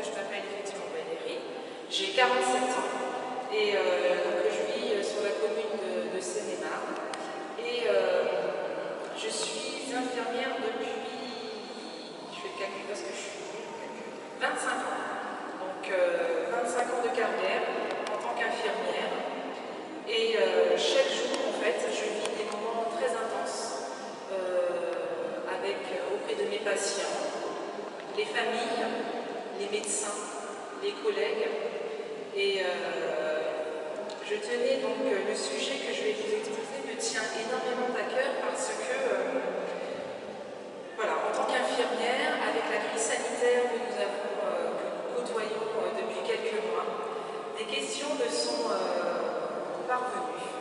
je m'appelle effectivement Valérie, j'ai 47 ans et donc je vis sur la commune de Seine-et-Marne et je suis infirmière depuis, je fais le calcul parce que je suis 25 ans, donc 25 ans de carrière en tant qu'infirmière et chaque jour en fait je vis des moments très intenses auprès de mes patients, les familles, les médecins, les collègues. Et je tenais donc, le sujet que je vais vous exposer me tient énormément à cœur parce que, voilà, en tant qu'infirmière, avec la crise sanitaire que nous côtoyons depuis quelques mois, des questions me sont parvenues,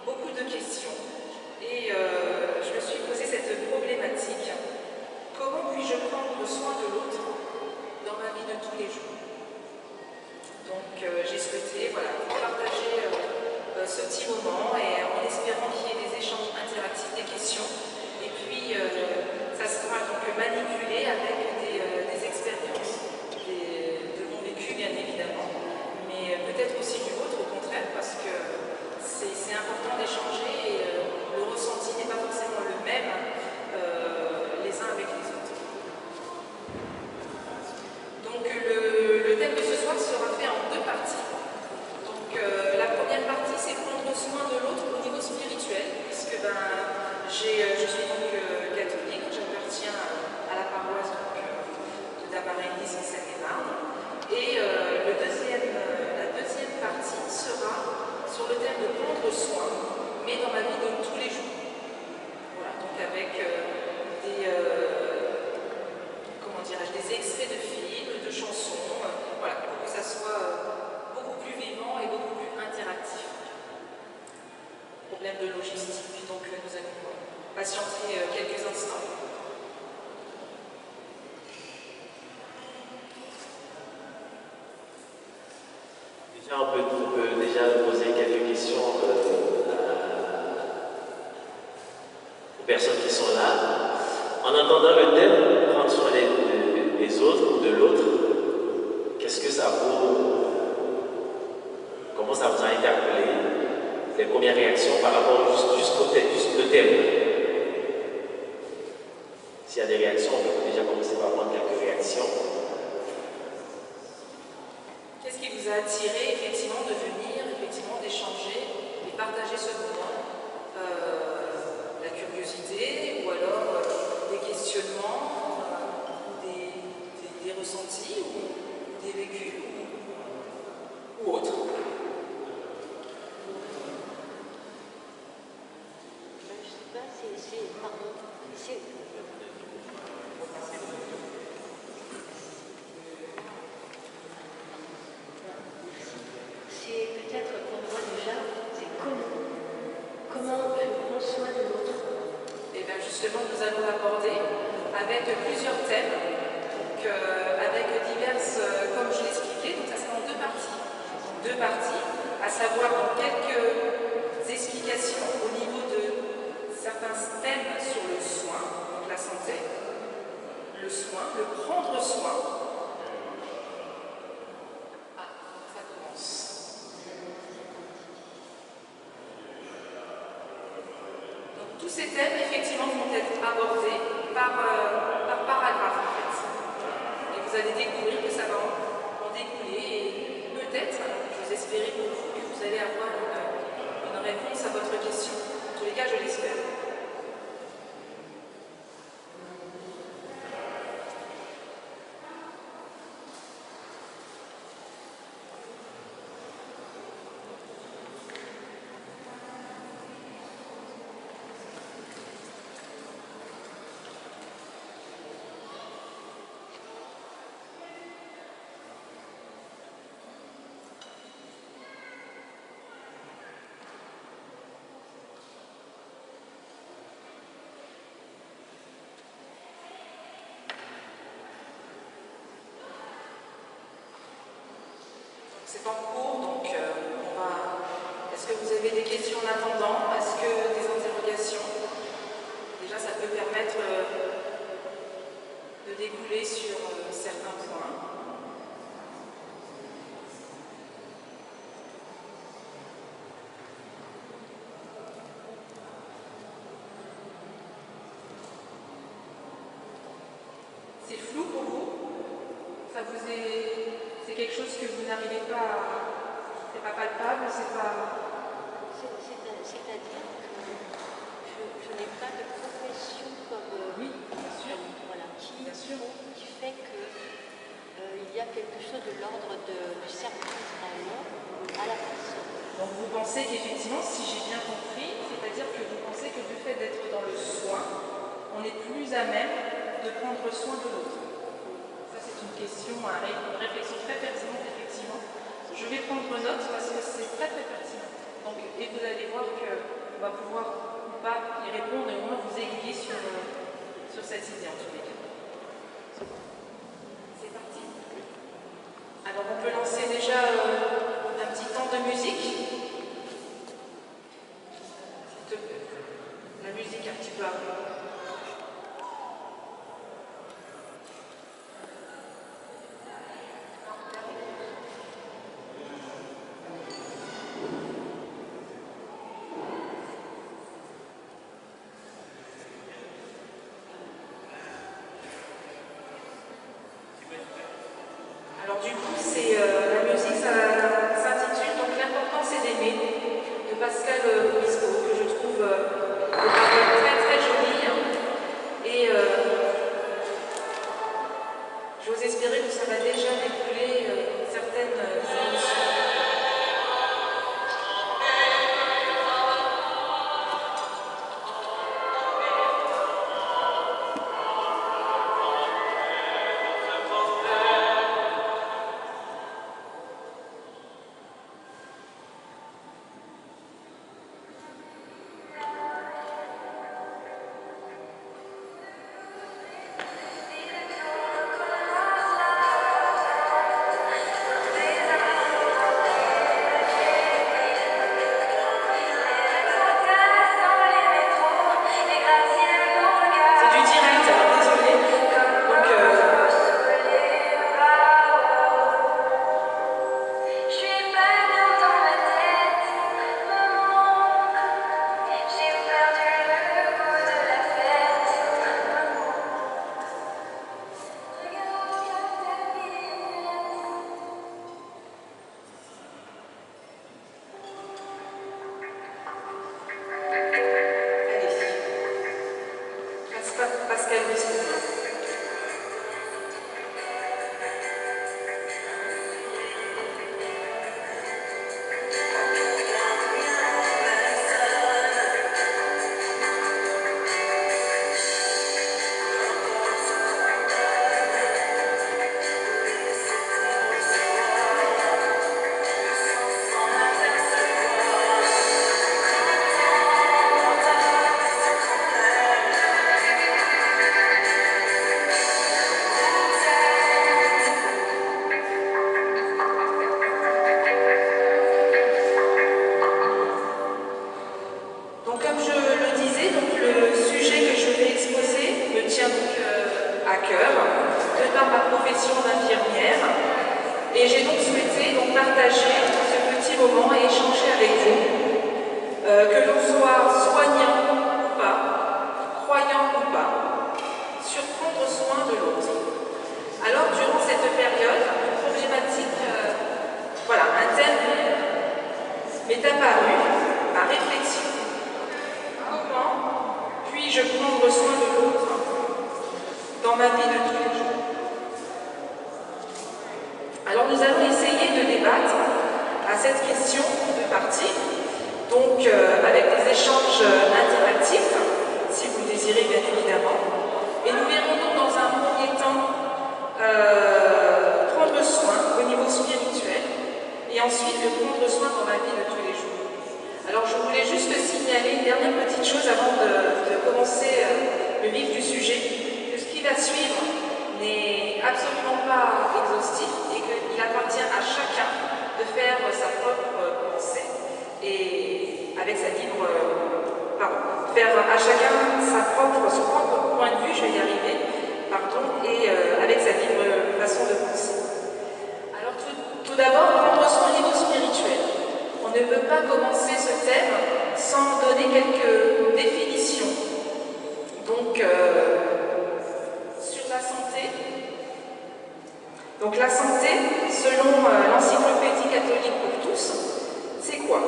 beaucoup de questions. Et je me suis posé cette problématique. Comment puis-je prendre soin de l'autre dans ma vie de tous les jours? Donc j'ai souhaité partager ce petit moment et en espérant qu'il y ait des échanges interactifs, des questions. Et puis ça sera donc manipulé avec des expériences, de mon vécu bien évidemment, mais peut-être aussi du vôtre au contraire, parce que c'est important d'échanger et le ressenti n'est pas forcément le même les uns avec les autres. Donc le thème de ce soir sera fait en deux parties. Donc la première partie, c'est prendre soin de l'autre au niveau spirituel, puisque je suis donc catholique, j'appartiens à la paroisse de Damarénis en Seine-et-Marne. Et la deuxième partie sera sur le thème de prendre soin, mais dans ma vie de tous les jours. Voilà, donc avec des extraits de films, de chansons, voilà, pour que ça soit beaucoup plus vivant et beaucoup plus interactif. Problème de logistique, donc nous allons patienter quelques instants. Déjà, on peut déjà poser quelques questions aux personnes qui sont là. En entendant le thème, prendre soin des autres ou de l'autre, qu'est-ce que ça vaut? Comment ça vous a interpellé? Les premières réactions par rapport jusqu'au thème. S'il y a des réactions, on peut déjà commencer par prendre quelques réactions. Qu'est-ce qui vous a attiré effectivement de venir, effectivement d'échanger et partager ce moment? La curiosité ou alors des questionnements, des ressentis ou des vécus ou autres? Je sais pas, c'est peut-être pour moi déjà, c'est comment je prends soin de l'autre. Et bien justement, nous allons l'aborder avec plusieurs thèmes, donc avec diverses, comme je l'expliquais, donc ça sera en deux parties. Donc deux parties, à savoir quelques explications au niveau de certains thèmes sur le soin, donc la santé, le soin, le prendre soin. Ah, ça commence. Donc tous ces thèmes, effectivement, vont être abordés par paragraphe, en fait. Et vous allez découvrir que ça va en découler. Et peut-être, j'ose espérer pour vous, que vous allez avoir une réponse à votre question. En tous les cas, je l'espère. C'est en cours, donc est-ce que vous avez des questions en attendant? Est-ce que des interrogations? Déjà, ça peut permettre de découler sur certains points. C'est flou pour vous? C'est quelque chose que vous n'arrivez pas à... C'est pas palpable, c'est pas... C'est-à-dire que je n'ai pas de profession comme... Oui, bien sûr. Voilà, Bien sûr. qui fait que il y a quelque chose de l'ordre du service vraiment à la personne. Donc vous pensez qu'effectivement, si j'ai bien compris, c'est-à-dire que vous pensez que du fait d'être dans le soin, on est plus à même de prendre soin de l'autre. Ça, c'est une question, une réflexion très pertinente, effectivement. Je vais prendre note parce que c'est très très pertinent. Donc, et vous allez voir qu'on va pouvoir ou pas y répondre et au moins vous aiguiller sur cette idée en tous les cas. C'est parti. Alors on peut lancer déjà un petit temps de musique. S'il te plaît. La musique un petit peu avant. Alors du coup, la musique, ça s'intitule donc l'important c'est d'aimer de Pascal Obispo, que je trouve des paroles très très jolies. Et j'ose espérer que ça va déjà découler certaines émotions. Pascal Obispo. Donc comme je le disais, donc, le sujet que je vais exposer me tient donc à cœur, de par ma profession d'infirmière. Et j'ai donc souhaité donc, partager ce petit moment et échanger avec vous, que l'on soit soignant ou pas, croyant ou pas, sur prendre soin de l'autre. Alors durant cette période, une problématique, voilà, un thème m'est apparu, ma réflexion. Comment puis-je prendre soin de l'autre dans ma vie de tous les jours? Alors nous allons essayer de débattre à cette question de partie, donc avec des échanges interactifs, si vous le désirez bien évidemment. Et nous verrons donc dans un premier temps prendre soin au niveau spirituel et ensuite de prendre soin dans ma vie de tous les jours. Alors je voulais juste signaler une dernière petite chose avant de commencer le vif du sujet, que ce qui va suivre n'est absolument pas exhaustif et qu'il appartient à chacun de faire sa propre pensée et avec sa libre... faire à chacun son propre point de vue, je vais y arriver, et avec sa libre façon de penser. Alors tout d'abord, prendre soin au niveau spirituel. On ne peut pas commencer ce thème sans donner quelques définitions. Donc, sur la santé, Donc la santé, selon l'encyclopédie catholique pour tous, c'est quoi?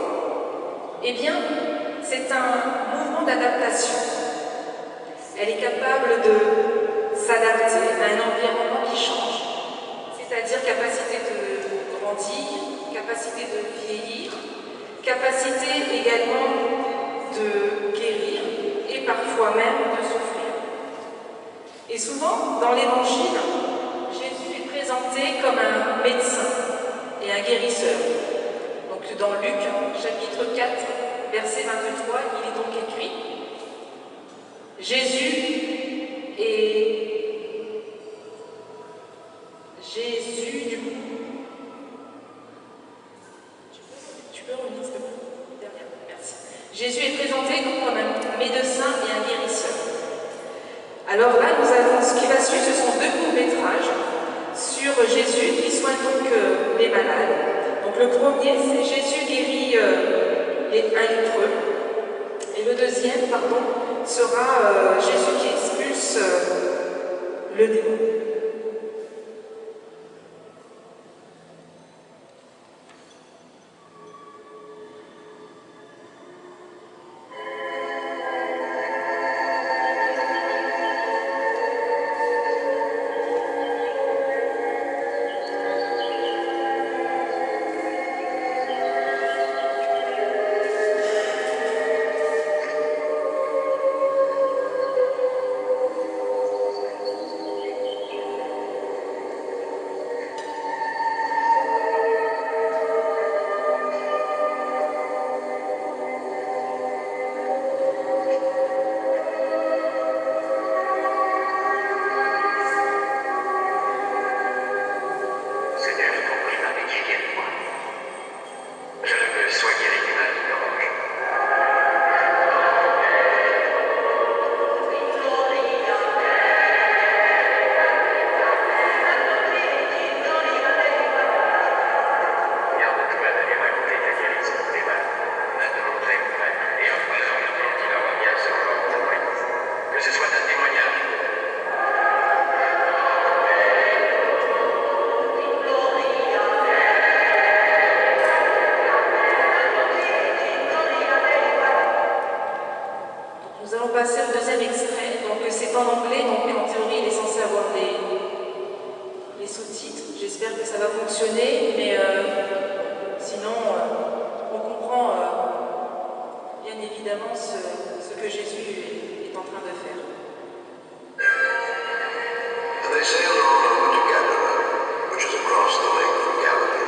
Eh bien, c'est un mouvement d'adaptation. Elle est capable de s'adapter à un environnement qui change, c'est-à-dire capacité de grandir, capacité de vieillir, capacité également de guérir et parfois même de souffrir. Et souvent, dans l'Évangile, Jésus est présenté comme un médecin et un guérisseur. Donc dans Luc, chapitre 4, verset 23, il est donc écrit « Jésus, du coup, tu peux relire, s'il te plaît? Merci. Jésus est présenté donc comme un médecin et un guérisseur. Alors là, nous avons ce qui va suivre, ce sont deux courts-métrages sur Jésus qui soigne donc les malades. Donc le premier, c'est Jésus guérit un lépreux. Et le deuxième, sera Jésus qui expulse le démon. Passer au deuxième extrait, donc c'est en anglais, donc en théorie il est censé avoir les sous-titres. J'espère que ça va fonctionner, mais sinon on comprend bien évidemment ce que Jésus est en train de faire. And they sailed on over to Gadara, which is across the lake from Galilee.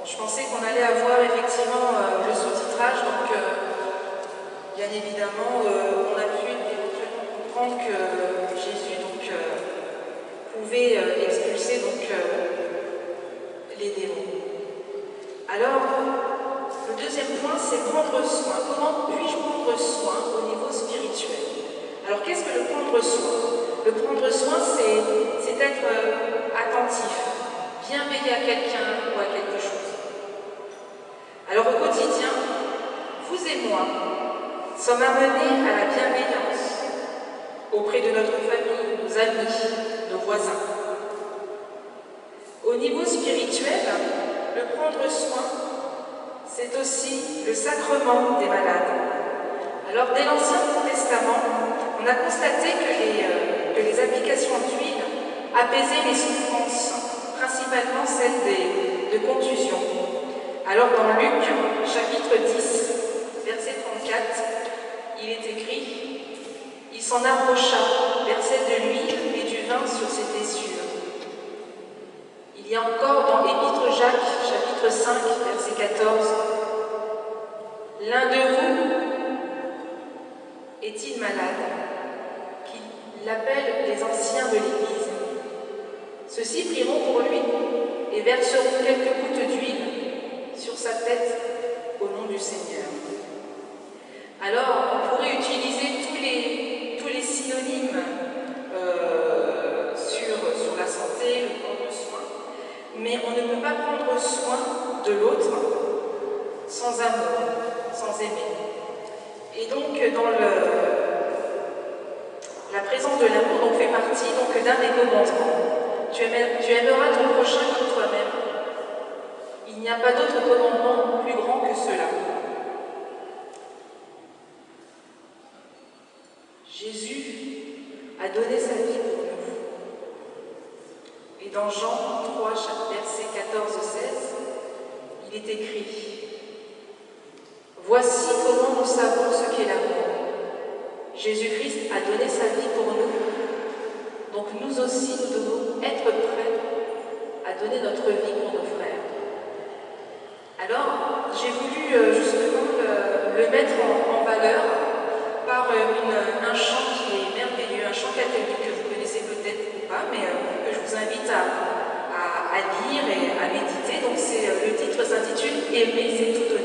je pensais qu'on allait avoir effectivement le sous-titrage, donc bien évidemment, on a pu éventuellement comprendre que Jésus pouvait expulser les démons. Alors, le deuxième point, c'est prendre soin. Comment puis-je prendre soin au niveau spirituel? Alors, qu'est-ce que le prendre soin? Le prendre soin, c'est être attentif, bien veiller à quelqu'un ou à quelque chose. Alors, au quotidien, vous et moi sommes amenés à la bienveillance auprès de notre famille, nos amis, nos voisins. Au niveau spirituel, le prendre soin, c'est aussi le sacrement des malades. Alors, dès l'Ancien Testament, on a constaté que les applications d'huile apaisaient les souffrances, principalement celles de contusion. Alors, dans Luc, chapitre 10, verset 34, il est écrit « Il s'en approcha, versait de l'huile et du vin sur ses blessures. » Il y a encore dans l'Épître Jacques, chapitre 5, verset 14, « L'un de vous est-il malade, qu'il appelle les anciens de l'Église. Ceux-ci prieront pour lui et verseront quelques gouttes d'huile sur sa tête au nom du Seigneur. » Alors, on pourrait utiliser tous les synonymes sur la santé, le prendre soin, mais on ne peut pas prendre soin de l'autre sans amour, sans aimer. Et donc, la présence de l'amour fait partie d'un des commandements. Tu aimeras ton prochain comme toi-même. Il n'y a pas d'autre commandement plus grand que cela. Jésus a donné sa vie pour nous. Et dans Jean 3, versets 14-16, il est écrit « Voici comment nous savons ce qu'est l'amour. Jésus-Christ a donné sa vie pour nous. Donc nous aussi, nous devons être prêts à donner notre vie pour nos frères. » Alors, j'ai voulu justement le mettre en valeur par un chant qui est merveilleux, un chant catholique que vous connaissez peut-être ou pas, mais que je vous invite à lire et à méditer. Donc le titre s'intitule « Aimer, c'est tout donner ».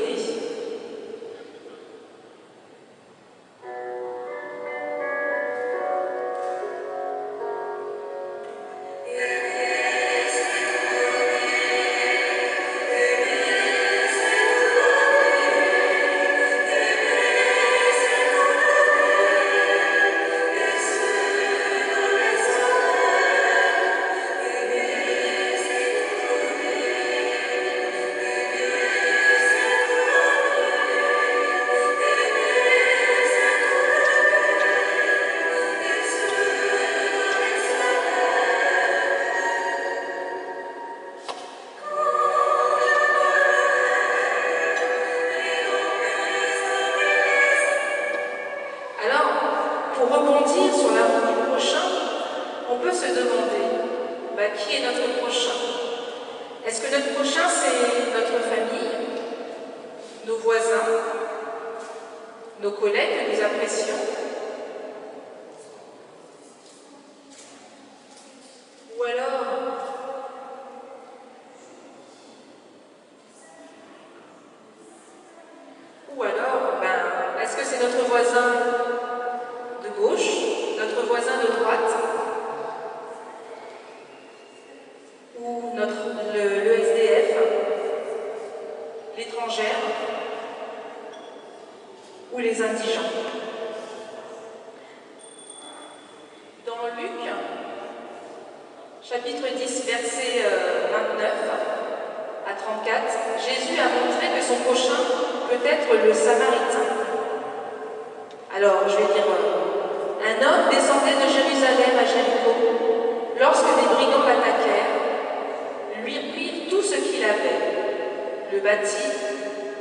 Qui est notre prochain? Est-ce que notre prochain, c'est notre famille, nos voisins, nos collègues que nous apprécions? Ou alors, est-ce que c'est notre voisin de gauche, notre voisin de droite? Ou le SDF, l'étrangère, ou les indigents. Dans Luc, chapitre 10, verset 29 à 34, Jésus a montré que son prochain peut être le Samaritain. Alors, je vais dire, un homme descendait de Jérusalem à Jéricho. Lorsque des brigands l'attaquèrent, lui prirent tout ce qu'il avait, le bâtit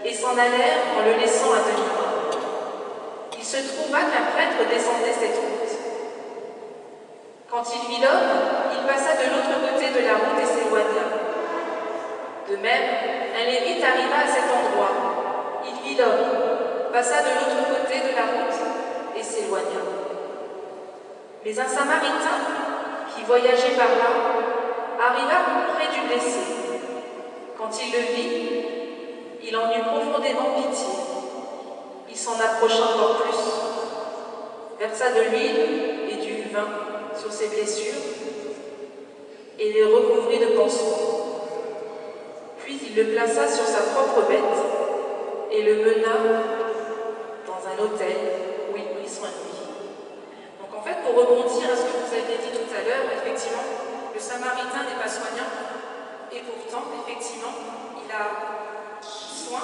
et s'en allèrent en le laissant à demi-mort. Il se trouva qu'un prêtre descendait cette route. Quand il vit l'homme, il passa de l'autre côté de la route et s'éloigna. De même, un passa de l'autre côté de la route et s'éloigna. Mais un Samaritain qui voyageait par là arriva près du blessé. Quand il le vit, il en eut profondément pitié. Il s'en approcha encore plus, versa de l'huile et du vin sur ses blessures et les recouvrit de pansements. Puis il le plaça sur sa propre bête et le mena dans un hôtel où il prit soin de lui. Donc en fait, pour rebondir à ce que vous aviez dit tout à l'heure, effectivement, le Samaritain n'est pas soignant et pourtant, effectivement, il a soin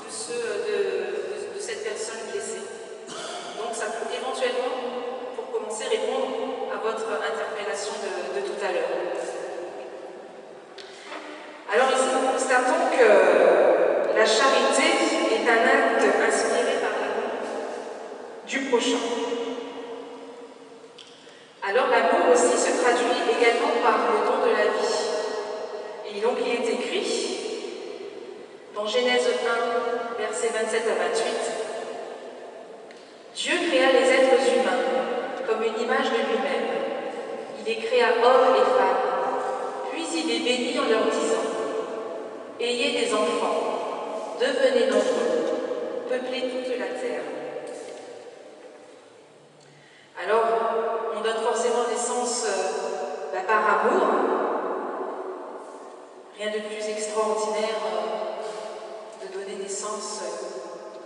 de cette personne blessée. Donc ça peut éventuellement, pour commencer, répondre à votre interpellation de tout à l'heure. Alors ici, nous constatons que la charité est un acte inspiré par l'amour du prochain. Alors l'amour aussi se traduit également par le don de la vie. Et donc il est écrit dans Genèse 1, versets 27 à 28, Dieu créa les êtres humains comme une image de lui-même. Il les créa hommes et femmes. Puis il les bénit en leur disant, ayez des enfants, devenez nombreux, peuplez toute la terre. Alors, on donne forcément naissance par amour. Rien de plus extraordinaire de donner naissance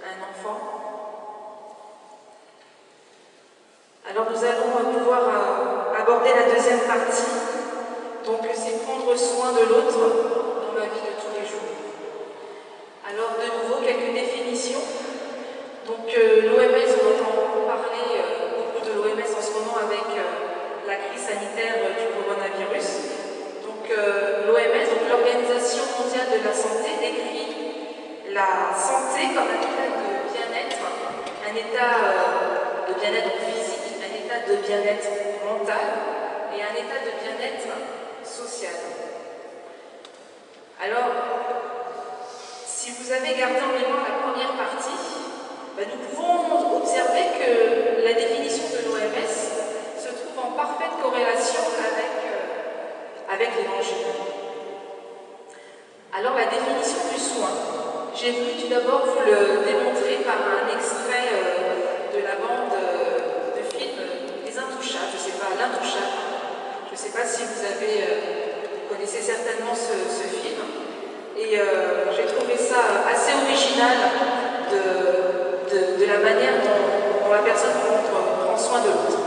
à un enfant. Alors nous allons pouvoir aborder la deuxième partie. Donc c'est prendre soin de l'autre dans ma vie de tous les jours. Alors de nouveau quelques définitions. Donc l'OMS, on entend parler beaucoup de l'OMS en ce moment avec la crise sanitaire du coronavirus. Donc l'OMS, l'Organisation mondiale de la santé, décrit la santé comme un état de bien-être, un état de bien-être physique, un état de bien-être mental et un état de bien-être social. Alors, si vous avez gardé en mémoire la première partie, nous pouvons observer que la définition de l'OMS se trouve en parfaite corrélation avec l'Évangile. Alors, la définition du soin, j'ai voulu tout d'abord vous le démontrer par un extrait de la bande de film Les Intouchables, je ne sais pas, L'Intouchable. Je ne sais pas si vous connaissez certainement ce film. Et j'ai trouvé ça assez original de la manière dont la personne prend soin de l'autre.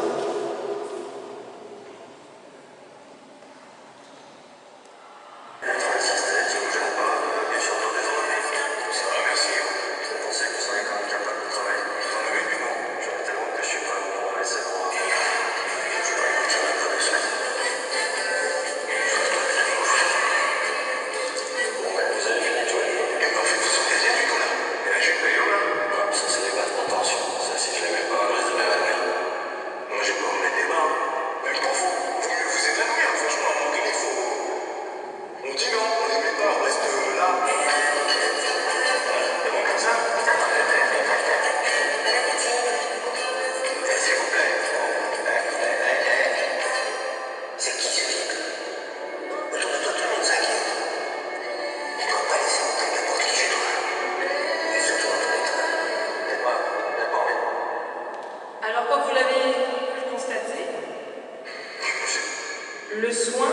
Le soin,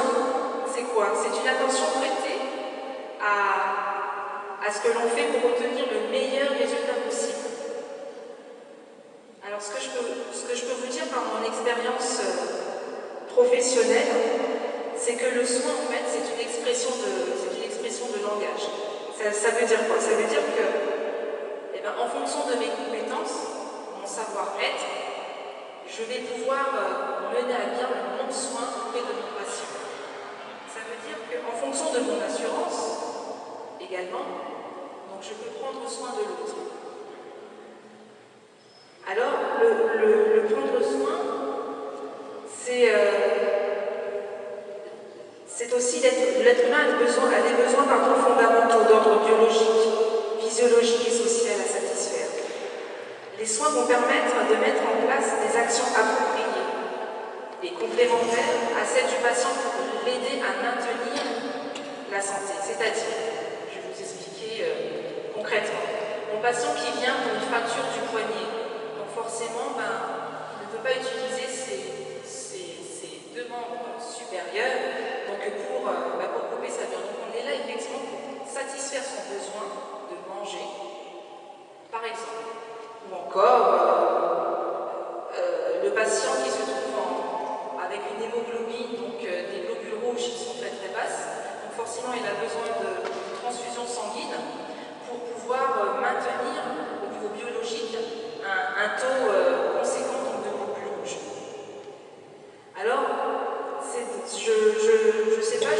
c'est quoi? C'est une attention prêtée à ce que l'on fait pour obtenir le meilleur résultat possible. Alors, ce que je peux vous dire par mon expérience professionnelle, c'est que le soin, en fait, c'est une expression de langage. Ça veut dire quoi? Ça veut dire que, en fonction de mes compétences, mon savoir-être, je vais pouvoir mener à bien mon soin auprès de mon patient. Ça veut dire qu'en fonction de mon assurance, également, donc je peux prendre soin de l'autre. Alors, le prendre soin, c'est aussi l'être humain a des besoins fondamentaux d'ordre biologique, physiologique et social à satisfaire. Les soins vont permettre de mettre en place des actions appropriées et complémentaires à celles du patient pour l'aider à maintenir la santé. C'est-à-dire, je vais vous expliquer concrètement. Mon patient qui vient pour une fracture du poignet, donc forcément, il ne peut pas utiliser ses deux membres supérieurs pour couper sa viande. Donc on est là effectivement pour satisfaire son besoin de manger, par exemple. Ou encore le patient qui se trouve avec une hémoglobine, donc des globules rouges qui sont très très basses, donc forcément il a besoin de transfusion sanguine pour pouvoir maintenir au niveau biologique un taux conséquent de globules rouges. Alors, je sais pas,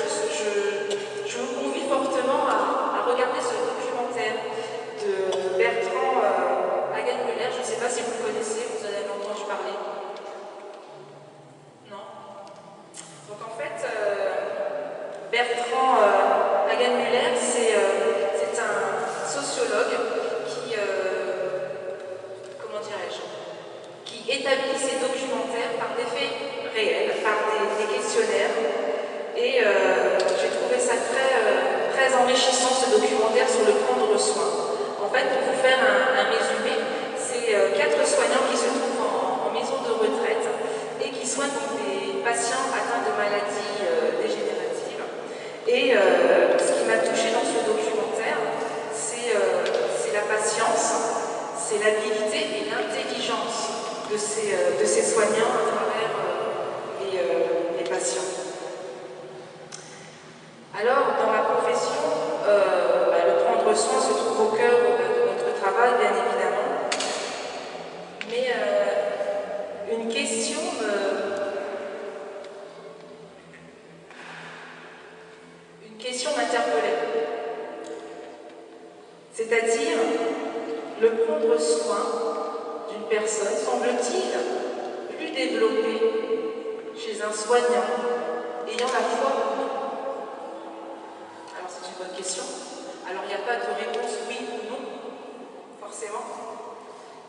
je vous convie fortement à regarder ce documentaire de Bertrand Hagenmüller. Je ne sais pas si vous le connaissez, vous en avez entendu parler. Non? Donc en fait, Bertrand Hagenmüller, c'est un sociologue qui, comment dirais-je, qui établit ses documentaires par des faits réels, par des questionnaires. Et j'ai trouvé ça très enrichissant, ce documentaire sur le prendre soin. En fait, pour vous faire un résumé, c'est 4 soignants qui se trouvent en maison de retraite et qui soignent des patients atteints de maladies dégénératives. Et ce qui m'a touchée dans ce documentaire, c'est la patience, c'est l'habilité et l'intelligence de ces soignants à travers les patients. Alors, dans ma profession, le prendre soin se trouve au cœur de notre travail, bien évidemment. Mais une question m'interpellait. C'est-à-dire, le prendre soin d'une personne semble-t-il plus développé chez un soignant ayant la foi. Alors c'est une bonne question. Alors il n'y a pas de réponse oui ou non, forcément.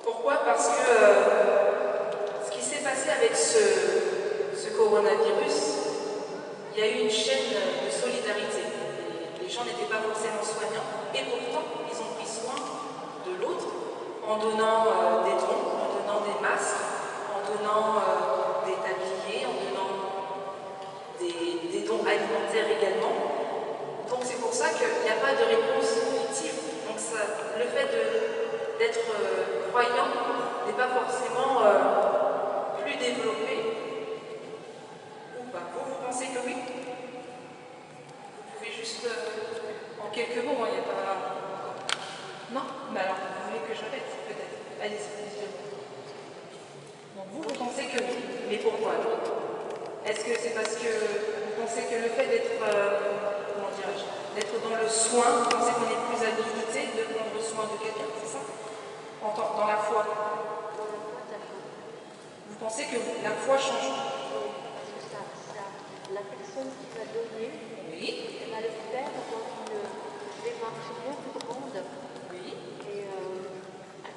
Pourquoi? Parce que ce qui s'est passé avec ce coronavirus, il y a eu une chaîne de solidarité. Les gens n'étaient pas forcément soignants et pourtant ils ont pris soin de l'autre en donnant des dons, en donnant des masques, en donnant des tabliers, en donnant des dons alimentaires également. Donc c'est pour ça qu'il n'y a pas de réponse fictive. Donc le fait d'être croyant n'est pas forcément plus développé ou pas. Vous pensez que oui? Vous pouvez juste en quelques mots, il n'y a pas... Non? Mais alors, vous voulez que je répète peut-être? Allez-y. Donc vous pensez que oui, mais pourquoi? Est-ce que c'est parce que vous pensez que le fait d'être, comment dirais-je, d'être dans le soin, vous pensez qu'on est plus habilité de prendre soin de quelqu'un, c'est ça? Dans la foi. Vous pensez que la foi change? Parce que la personne qui va donner, oui, elle va le faire dans une démarche bien plus grande. Oui. Et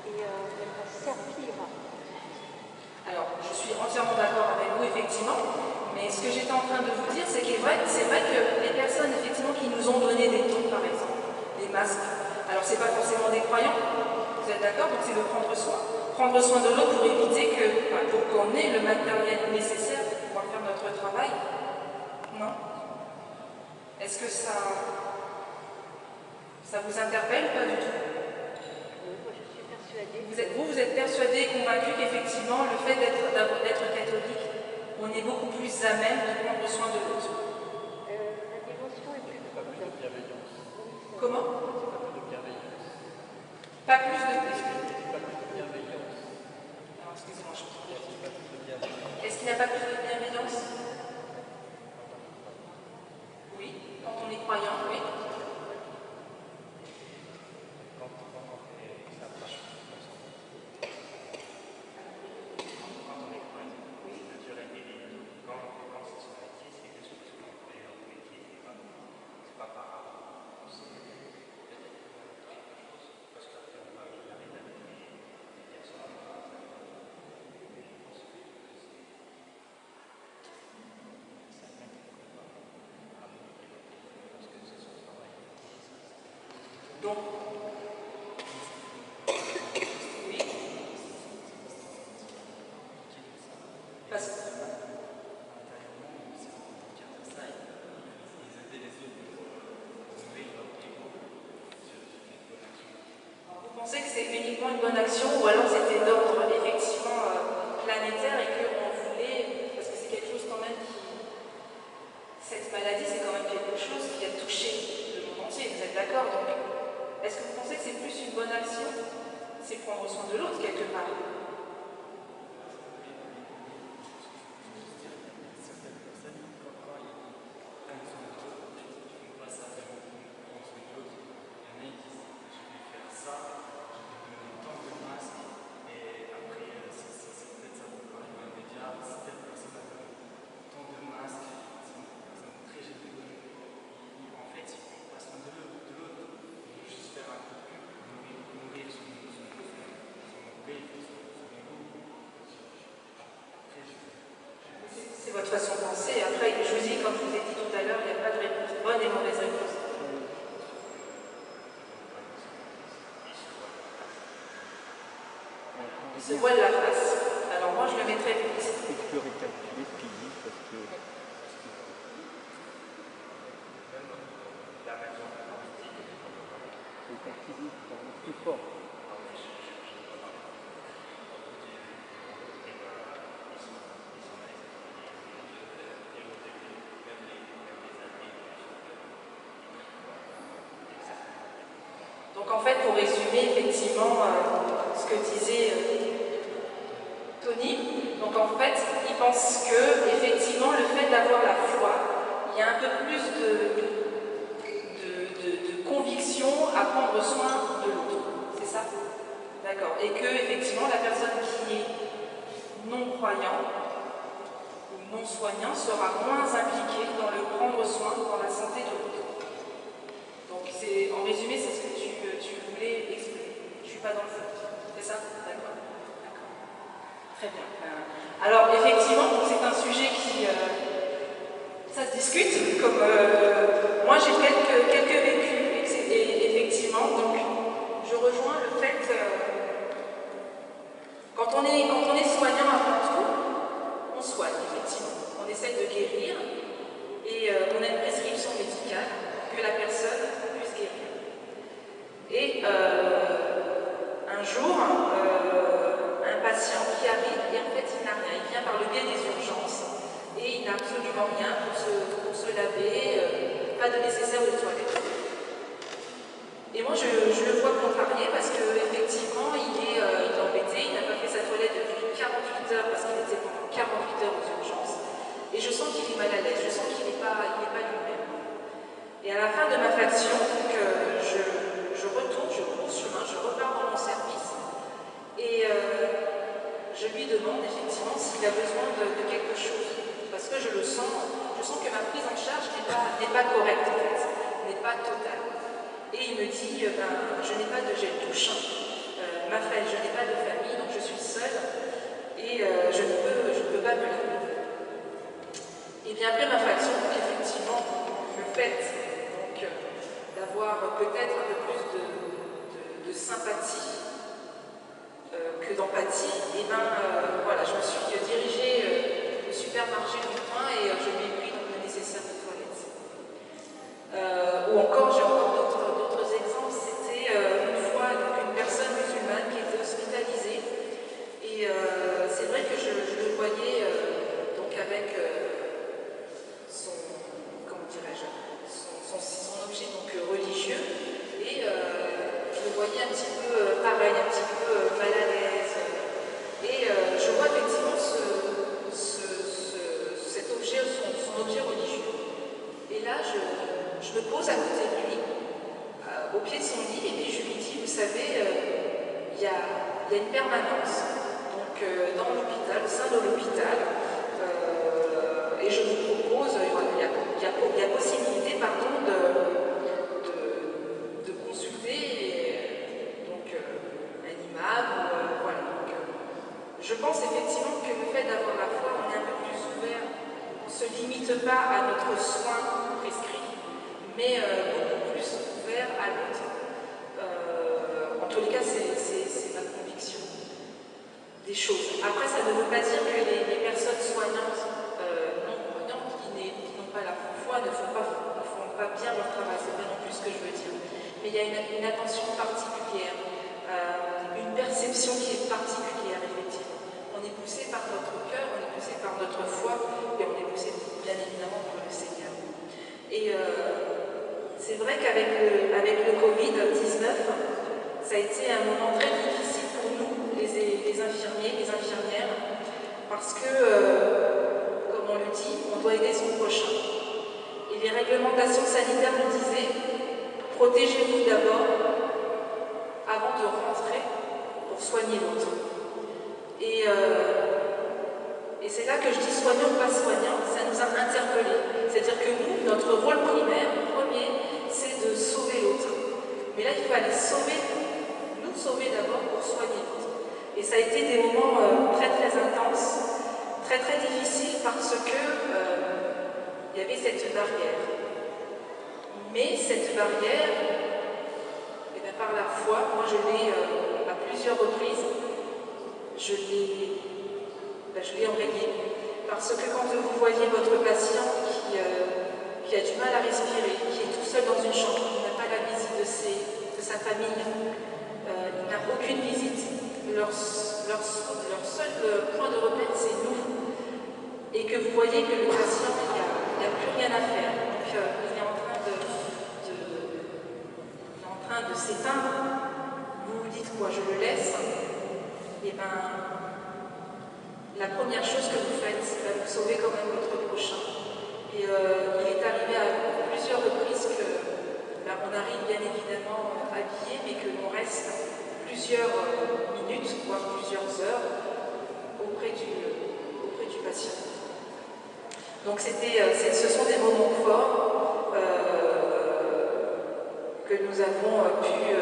elle va servir. Alors, je suis entièrement d'accord avec vous, effectivement, mais ce que j'étais en train de vous dire, c'est vrai que les personnes, effectivement, qui nous ont donné des dons, par exemple, des masques, alors c'est pas forcément des croyants, vous êtes d'accord? Donc c'est de prendre soin. Prendre soin de l'autre pour éviter pour qu'on ait le matériel nécessaire pour pouvoir faire notre travail. Non? Est-ce que ça vous interpelle ou pas du tout? Oui, moi je suis persuadée. Vous êtes persuadé et convaincu qu'effectivement, le fait d'être catholique, on est beaucoup plus à même de prendre soin de l'autre. La dévotion est plus grande. Pas plus de bienveillance. Comment? Pas plus de bienveillance. Pas plus de... Pas plus de bienveillance. Alors, excusez-moi, je comprends. Pas plus de bienveillance. Est-ce qu'il n'y a pas plus de bienveillance? Oui, quand on est croyant, oui. Donc, oui. Parce que vous pensez que c'est uniquement une bonne action ou alors c'était d'ordre effectivement planétaire et qu'on voulait, parce que c'est quelque chose quand même qui... Cette maladie, c'est quand même quelque chose qui a touché le monde entier, vous êtes d'accord? Donc, est-ce que vous pensez que c'est plus une bonne action? C'est prendre soin de l'autre quelque part. C'est votre façon de penser. Après, je vous dis, comme je vous ai dit tout à l'heure, il n'y a pas de réponse bonne et mauvaise réponse. Il se voile la face. Alors moi, je le mettrais plus. Est-ce que tu peux récapituler ce qu'il dit parce que... C'est activiste, c'est plus fort. Donc en fait, pour résumer effectivement ce que disait Tony, donc en fait, il pense que effectivement le fait d'avoir la foi, il y a un peu plus de conviction à prendre soin de l'autre. C'est ça? D'accord. Et que effectivement la personne qui est non-croyant ou non-soignant sera moins impliquée dans le prendre soin, dans la santé de l'autre. Donc c'est, en résumé, c'est ce que tu voulais exprimer. Je ne suis pas dans le fond. C'est ça? D'accord. Très bien. Alors effectivement, c'est un sujet qui... ça se discute, comme moi j'ai quelques vécus, et effectivement, donc je rejoins le fait quand on est soignant avant tout, on soigne effectivement, on essaie de guérir et on a une prescription médicale que la personne puisse guérir. Et un jour, un patient qui arrive et en fait il n'a rien, il vient par le biais des urgences. Et il n'a absolument rien pour se laver, pas de nécessaire de toilette. Et moi, je le vois contrarié parce qu'effectivement, il est embêté, il n'a pas fait sa toilette depuis 48 heures parce qu'il était pendant 48 heures aux urgences. Et je sens qu'il est mal à l'aise, je sens qu'il n'est pas lui-même. Et à la fin de ma faction, je retourne, je cours chemin, je repars dans mon service. Et je lui demande effectivement s'il a besoin de quelque chose. Parce que je sens que ma prise en charge n'est pas correcte en fait, n'est pas totale. Et il me dit, je n'ai pas de gel douche, je n'ai pas de famille, donc je suis seule et je ne peux pas me laver. Et bien après ma faction, donc effectivement, le fait d'avoir peut-être un peu plus de sympathie que d'empathie, et voilà, je me suis dirigée au supermarché du coin et je lui ai pris donc, le nécessaire de toilette. Ou encore, j'ai encore d'autres exemples, c'était une fois donc, une personne musulmane qui était hospitalisée et c'est vrai que je le voyais donc avec son objet donc, religieux et je le voyais un petit peu pareil, un petit peu mal à l'aise et je vois effectivement cet objet, son objet religieux. Et là, je me pose à côté de lui, au pied de son lit, et puis je lui dis, vous savez, il y a une permanence donc, dans l'hôpital, au sein de l'hôpital, et je vous propose, il y a possibilité pardon, de consulter donc, un imam, voilà. Donc, je pense effectivement que le fait d'avoir la foi, on est un peu plus ouvert, on ne se limite pas à notre soin prescrit, mais beaucoup plus ouvert à l'autre. pas dire que les personnes soignantes, non-croyantes, qui n'ont pas la foi, ne font pas bien leur travail. C'est pas non plus ce que je veux dire. Mais il y a une attention particulière, une perception qui est particulière, effectivement. On est poussé par notre cœur, on est poussé par notre foi, et on est poussé bien évidemment par le Seigneur. Et c'est vrai qu'avec le Covid-19, ça a été un moment très difficile pour nous, les infirmiers, les infirmières, parce que, comme on le dit, on doit aider son prochain. Et les réglementations sanitaires nous disaient, protégez-vous d'abord avant de rentrer pour soigner l'autre. Et c'est là que je dis soignant, pas soignant, ça nous a interpellés. C'est-à-dire que nous, notre rôle primaire, premier, c'est de sauver l'autre. Mais là, il faut aller nous sauver d'abord pour soigner l'autre. Et ça a été des moments très très intenses, très très difficiles parce que il y avait cette barrière. Mais cette barrière, eh bien, par la foi, moi je l'ai à plusieurs reprises, je l'ai enrayée. Parce que quand vous voyez votre patient qui a du mal à respirer, qui est tout seul dans une chambre, qui n'a pas la visite de sa famille, il n'a aucune visite, leur seul point de repère c'est nous. Et que vous voyez que le patient, il n'y a plus rien à faire. Donc il est en train de s'éteindre. Vous vous dites quoi, je le laisse? Et bien, la première chose que vous faites, c'est de vous sauver quand même votre prochain. Et il est arrivé à plusieurs reprises que on arrive bien évidemment habillé, mais que l'on reste plusieurs minutes, voire plusieurs heures auprès du patient. Donc ce sont des moments forts que nous avons pu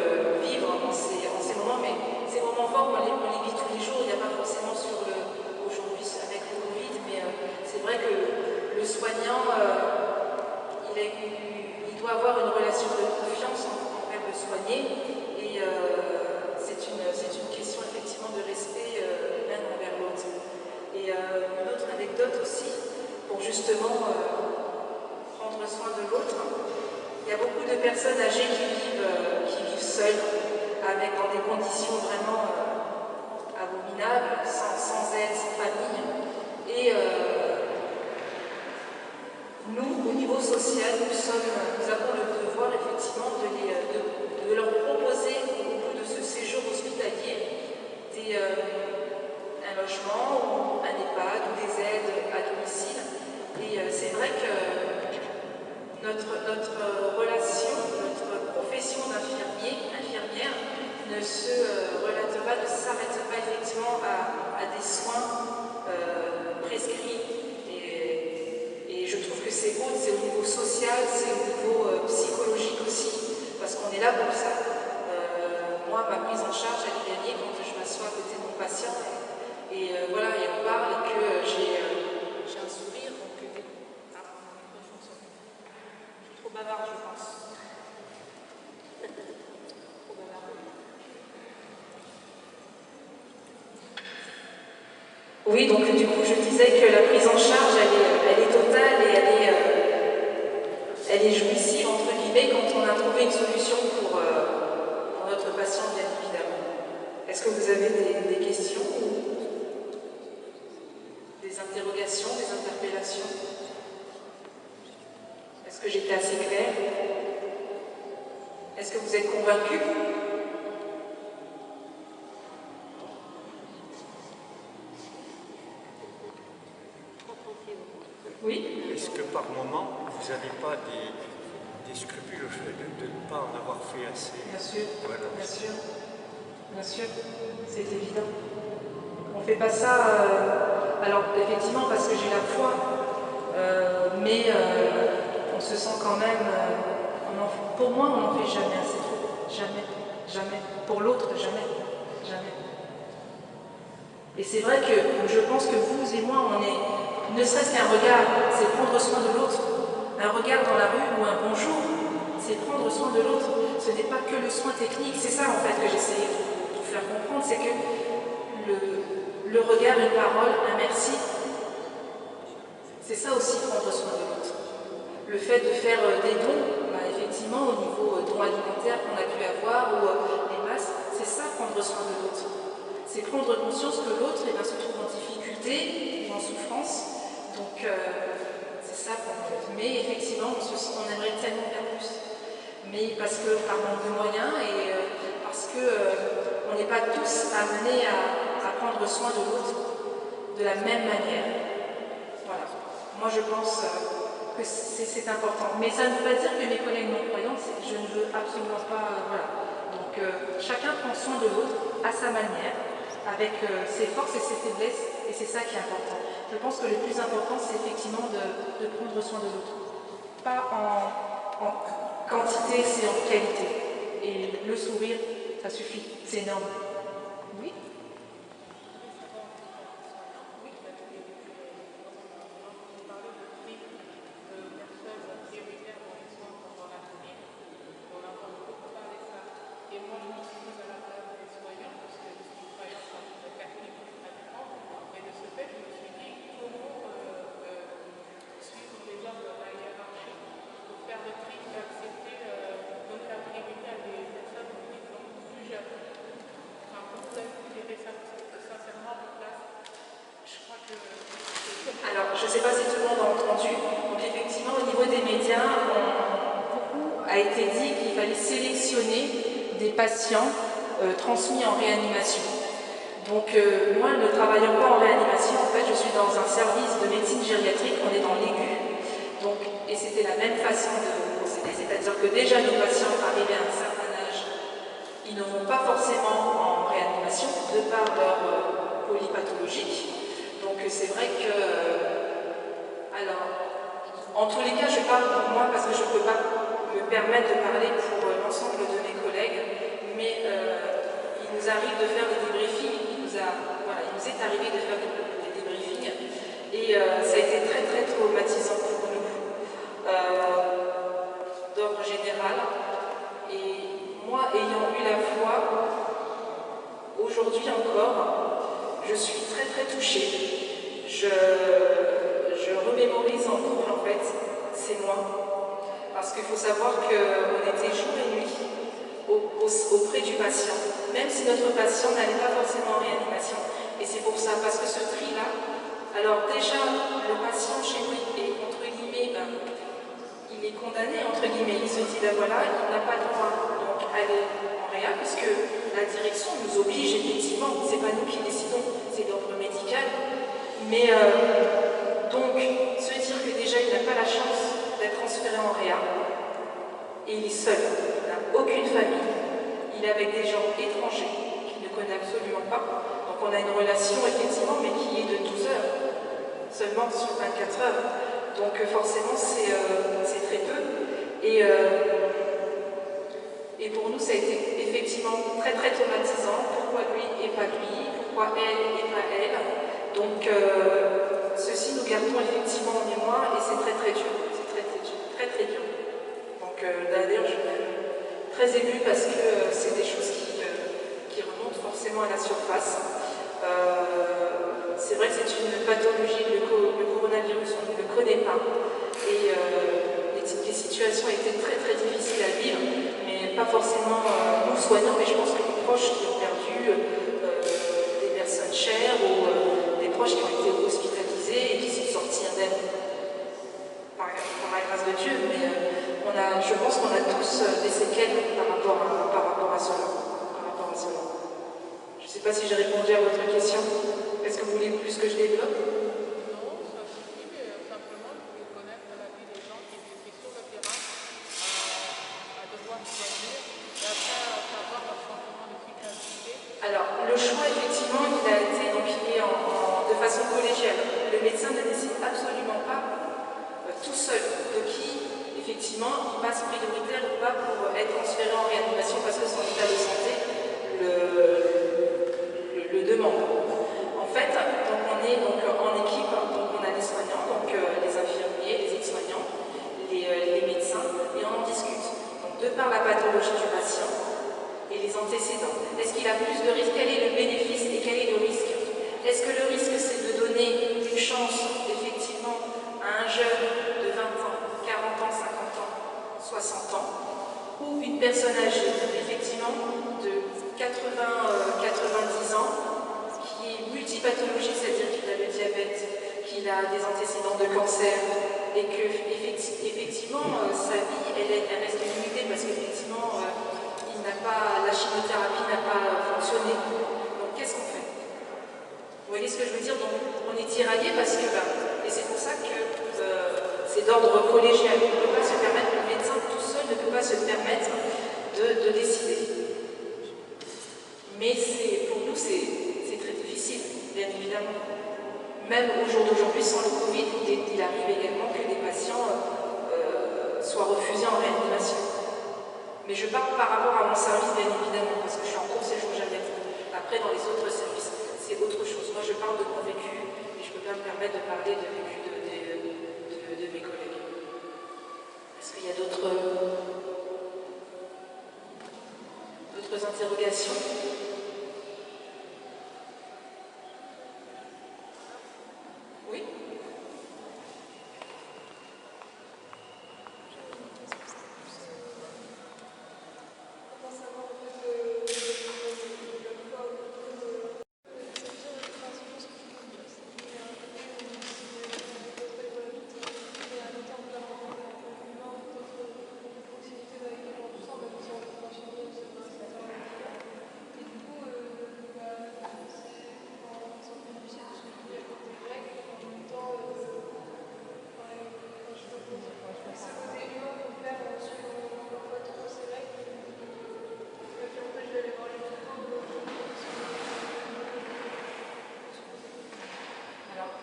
vivre en ces moments, mais ces moments forts, on les vit tous les jours, il n'y a pas forcément aujourd'hui avec le Covid, mais c'est vrai que le soignant, il doit avoir une relation de confiance envers le soigné, et c'est une question effectivement de respect l'un envers l'autre. Et une autre anecdote aussi, pour justement prendre soin de l'autre. Il y a beaucoup de personnes âgées qui vivent seules, dans des conditions vraiment abominables, sans aide, sans famille. Et nous, au niveau social, nous avons le devoir effectivement de leur proposer, au bout de ce séjour hospitalier, un logement ou un EHPAD ou des aides à domicile. Et c'est vrai que notre relation, notre profession infirmière ne s'arrête pas effectivement à des soins prescrits. Et je trouve que c'est beau, c'est au niveau social, c'est au niveau psychologique aussi, parce qu'on est là pour ça. Moi, ma prise en charge, elle est gagnée quand je m'assois à côté de mon patient. Et voilà, et on parle et que j'ai un sourire. Donc, je suis trop bavarde, je pense. Trop bavarde. Oui, donc du coup, je disais que la prise en charge, elle est totale et elle est jouissive, entre guillemets, quand on a trouvé une solution pour notre patient, bien évidemment. Est-ce que vous avez des questions ou des interrogations, des interpellations? Est-ce que j'étais assez claire? Est-ce que vous êtes convaincus? Oui? Est-ce que par moment, vous n'avez pas des scrupules au fait de ne pas en avoir fait assez? Bien sûr, voilà. bien sûr, bien sûr, c'est évident. On ne fait pas ça, alors effectivement parce que j'ai la foi, mais on se sent quand même, pour moi on n'en fait jamais assez trop, jamais, jamais. Pour l'autre, jamais, jamais. Et c'est vrai que je pense que vous et moi, on est, ne serait-ce qu'un regard, c'est prendre soin de l'autre. Un regard dans la rue ou un bonjour, c'est prendre soin de l'autre. Ce n'est pas que le soin technique, c'est ça en fait que j'essayais de vous faire comprendre, c'est que le regard, une parole, un merci, c'est ça aussi prendre soin de l'autre. Le fait de faire des dons, bah, effectivement, au niveau dons alimentaires qu'on a pu avoir ou les masses, c'est ça prendre soin de l'autre. C'est prendre conscience que l'autre eh bien, se trouve en difficulté ou en souffrance. Donc, c'est ça prendre. Mais effectivement, on aimerait tellement faire plus. Mais parce que par manque de moyens et parce qu'on n'est pas tous amenés à prendre soin de l'autre de la même manière. Voilà. Moi, je pense que c'est important. Mais ça ne veut pas dire que mes collègues non-croyants, je ne veux absolument pas... voilà. Donc, chacun prend soin de l'autre à sa manière, avec ses forces et ses faiblesses, et c'est ça qui est important. Je pense que le plus important, c'est effectivement de prendre soin de l'autre. Pas en quantité, c'est en qualité. Et le sourire, ça suffit, c'est énorme. Oui ? Alors, je ne sais pas si tout le monde a entendu. Donc, effectivement, au niveau des médias, beaucoup a été dit qu'il fallait sélectionner des patients transmis en réanimation. Donc, moi, ne travaillant pas en réanimation, en fait, je suis dans un service de médecine gériatrique, on est dans l'aigu. Donc, et c'était la même façon de procéder, c'est-à-dire que déjà nos patients arrivés à un certain âge, ils ne vont pas forcément en réanimation de par leur polypathologie. Donc c'est vrai que, alors, en tous les cas, je parle pour moi parce que je ne peux pas me permettre de parler pour l'ensemble de mes collègues, mais il nous arrive de faire des débriefings, il nous est arrivé de faire des débriefings, et ça a été très très traumatisant pour nous, d'ordre général. Et moi, ayant eu la foi, aujourd'hui encore, je suis très très touchée. Je remémorise en boucle en fait, c'est moi. Parce qu'il faut savoir qu'on était jour et nuit auprès du patient, même si notre patient n'allait pas forcément en réanimation. Et c'est pour ça, parce que ce tri-là, alors déjà, le patient chez lui est, entre guillemets, il est condamné, entre guillemets. Il se dit, ben voilà, il n'a pas le droit donc aller en réa, puisque la direction nous oblige, effectivement, c'est pas nous qui décidons, c'est l'ordre médical. Mais donc, se dire que déjà il n'a pas la chance d'être transféré en réa, et il est seul, il n'a aucune famille, il est avec des gens étrangers qu'il ne connaît absolument pas. Donc on a une relation effectivement, mais qui est de 12 heures, seulement sur 24 heures. Donc forcément c'est très peu. Et pour nous ça a été effectivement très très traumatisant. Pourquoi lui et pas lui? Pourquoi elle et pas elle? Donc, ceci nous gardons effectivement en mémoire et c'est très très dur. C'est très très dur. Très très dur. Donc, d'ailleurs, je suis très émue parce que c'est des choses qui remontent forcément à la surface. C'est vrai que c'est une pathologie, le coronavirus, on ne le connaît pas. Et les situations étaient très très difficiles à vivre, mais pas forcément nous soignants, mais je pense que les proches qui ont perdu des personnes chères ou des proches qui ont été hospitalisés et qui sont sortis indemnes par la grâce de Dieu, mais je pense qu'on a tous des séquelles par rapport à cela. Je ne sais pas si j'ai répondu à votre question. Est-ce que vous voulez plus que je développe? Non, ça suffit, mais simplement je voulais connaître la vie des gens qui étaient sur le terrain à devoir soigner et après savoir leur changement d'efficacité. Alors, le choix, effectivement, il a été donc de façon collégiale. Le médecin ne décide absolument pas tout seul de qui, effectivement, il passe prioritaire ou pas pour être transféré en réanimation parce que son état de santé le demande. En fait, donc on est donc en équipe, donc on a des soignants, donc les infirmiers, les aides-soignants, les médecins, et on en discute. Donc, de par la pathologie du patient et les antécédents, est-ce qu'il a plus de risques? Quel est le bénéfice et quel est le risque? Est-ce que le risque, c'est de donner une chance, effectivement, à un jeune de 20 ans, 40 ans, 50 ans, 60 ans, ou une personne âgée, effectivement, de 90 ans, qui est multipathologique, c'est-à-dire qu'il a le diabète, qu'il a des antécédents de cancer, et que, effectivement, sa vie, elle reste limitée, parce qu'effectivement, la chimiothérapie n'a pas fonctionné. Donc, qu'est-ce qu'on fait? Vous voyez ce que je veux dire? Donc, on est tiraillé parce que, et c'est pour ça que c'est d'ordre collégial. On ne peut pas se permettre, le médecin tout seul ne peut pas se permettre de décider. Mais pour nous, c'est très difficile, bien évidemment. Même au jour d'aujourd'hui, sans le Covid, il arrive également que des patients soient refusés en réanimation. Mais je parle par rapport à mon service, bien évidemment, parce que je suis en court séjour gériatrique. Après, dans les autres services, c'est autre chose. Moi, je parle de mon vécu et je ne peux pas me permettre de parler de vécu de mes collègues. Est-ce qu'il y a d'autres interrogations? Oui?